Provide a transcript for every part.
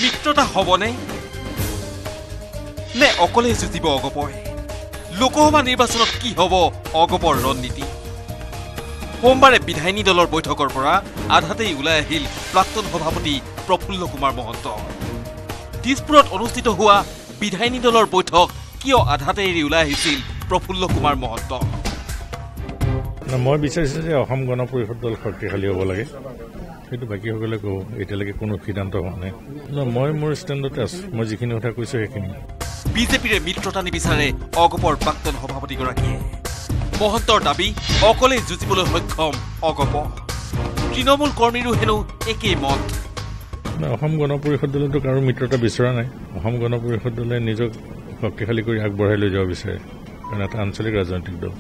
মিত্ৰতা হবনে নে অকলে যুঁজিব অগপই লোকসভা নিৰ্বাচনত কি হব অগপৰ ৰণনীতি সোমবাৰে বিধায়িনী দলৰ বৈঠকৰ পৰা আধাতেই ওলাই আহিল প্ৰাক্তন সভাপতি প্ৰফুল্ল কুমাৰ মহন্ত দিছপুৰত অনুষ্ঠিত হোৱা বিধায়িনী দলৰ বৈঠক কিয় আধাতে এৰি ওলাই আহিছিল প্ৰফুল্ল কুমাৰ মহন্ত মই বিচাৰিছো যে অসম গণ পৰিষদ দল শক্তিশালী হ'ব লাগে সেইটো বাকীসকলে কব এতিয়ালৈকে কোনো সিদ্ধান্ত হোৱা নাই মই মোৰ ষ্টেণ্ডতে আছো মই যিখিনি কথা কৈছো সেইখিনি বিজেপিৰে মিত্ৰতা নিবিচাৰে অগপৰ প্ৰাক্তন সভাপতিগৰাকীয়ে মহন্তৰ দাবী অকলে যুঁজিবলৈ সক্ষম অগপ তৃণমূল কৰ্মীৰো হেনো একেই মত অসম গণ পৰিষদ দলেতো কাৰো মিত্ৰতা বিচৰা নাই অসম গণ পৰিষদ দলে নিজক শক্তিশালী কৰি আগবঢ়াই লৈ যাব বিচাৰে কাৰণ এটা আঞ্চলিক ৰাজনৈতিক দল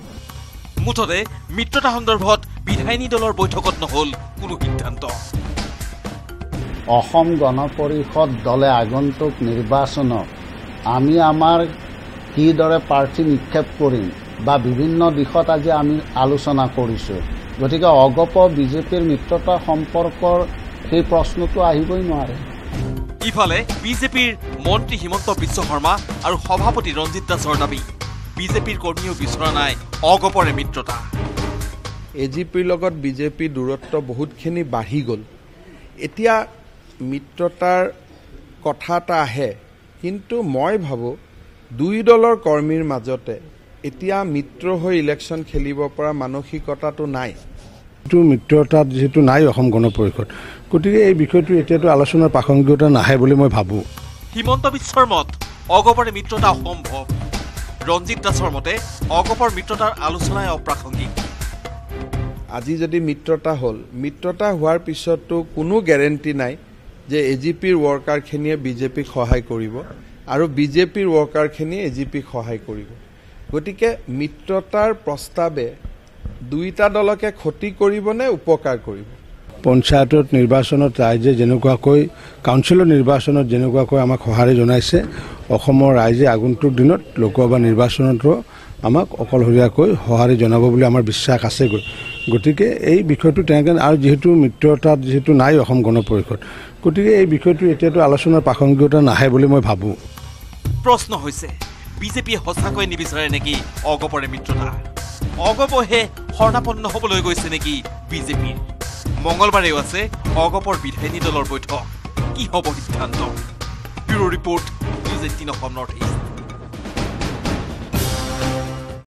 মুঠতে মিত্ৰতা সন্দৰ্ভত বিধায়িনী দলৰ বৈঠকত নহল কোনো সিদ্ধান্ত অসম গণ পৰিষদ দলে আগন্তুক নিৰ্বাচনত আমি আমাৰ কিদৰে প্ৰাৰ্থী নিক্ষেপ কৰিম বা বিভিন্ন দিশত আজি আমি আলোচনা কৰিছোঁ গতিকে অগপ বিজেপিৰ মিত্ৰতা সম্পৰ্কৰ সেই প্ৰশ্নটো আহিবই নোৱাৰে ইফালে বিজেপিৰ মন্ত্ৰী হিমন্ত বিশ্ব শৰ্মা আৰু সভাপতি ৰঞ্জিত দাসৰ দাবী বিজেপিৰ কৰ্মীও বিচৰা নাই অগপৰে মিত্ৰতা এজিপিৰ লগত বিজেপিৰ দূৰত্ব বহুতখিনি বাঢ়ি গ'ল এতিয়া মিত্ৰতাৰ কথা এটা আহে কিন্তু মই ভাবোঁ দুই দলৰ কৰ্মীৰ মাজতে এতিয়া মিত্ৰ হৈ ইলেকশ্যন খেলিব পৰা মানসিকতাটো নাই মিত্ৰতাত যেহেতু নাই অসম গণ পৰিষদ গতিকে এই বিষয়টো এতিয়াতো আলোচনাৰ প্ৰাসংগিকতা নাহে বুলি মই ভাবোঁ হিমন্ত বিশ্বৰ মত অগপৰে মিত্ৰতা অসম্ভৱ ৰঞ্জিত দাসৰ মতে অগপৰ মিত্ৰতাৰ আলোচনাই অপ্ৰাসংগিক আজি যদি মিত্ৰতা হ'ল মিত্ৰতা হোৱাৰ পিছতো কোনো গেৰেণ্টি নাই যে এজিপিৰ ৱৰ্কাৰখিনিয়ে বিজেপিক সহায় কৰিব আৰু বিজেপিৰ ৱৰ্কাৰখিনিয়ে এজিপিক সহায় কৰিব গতিকে মিত্ৰতাৰ প্ৰস্তাৱে দুইটা দলকে ক্ষতি কৰিব নে উপকাৰ কৰিব পঞ্চায়তত নিৰ্বাচনত ৰাইজে যেনেকুৱাকৈ কাউন্সিলৰ নিৰ্বাচনত যেনেকুৱাকৈ আমাক সঁহাৰি জনাইছে অসমৰ ৰাইজে আগন্তুক দিনত লোকসভা নিৰ্বাচনতো আমাক অকলশৰীয়াকৈ সঁহাৰি জনাব বুলি আমাৰ বিশ্বাস আছে গতিকে এই বিষয়টো তেনেকৈ আৰু যিহেতু মিত্ৰতাত যিহেতু নাই অসম গণ পৰিষদ গতিকে এই বিষয়টো এতিয়াতো আলোচনাৰ প্ৰাসংগিকতা নাহে বুলি মই ভাবোঁ প্ৰশ্ন হৈছে বিজেপিয়ে সঁচাকৈ নিবিচাৰে নেকি অগপৰে মিত্ৰতা অগপহে শৰণাপন্ন হ'বলৈ গৈছে নেকি বিজেপিৰ মঙলবাৰেও আছে অগপৰ বিধায়িনী দলৰ বৈঠক কি হ'ব সিদ্ধান্ত bureau' report news 18 Assam north east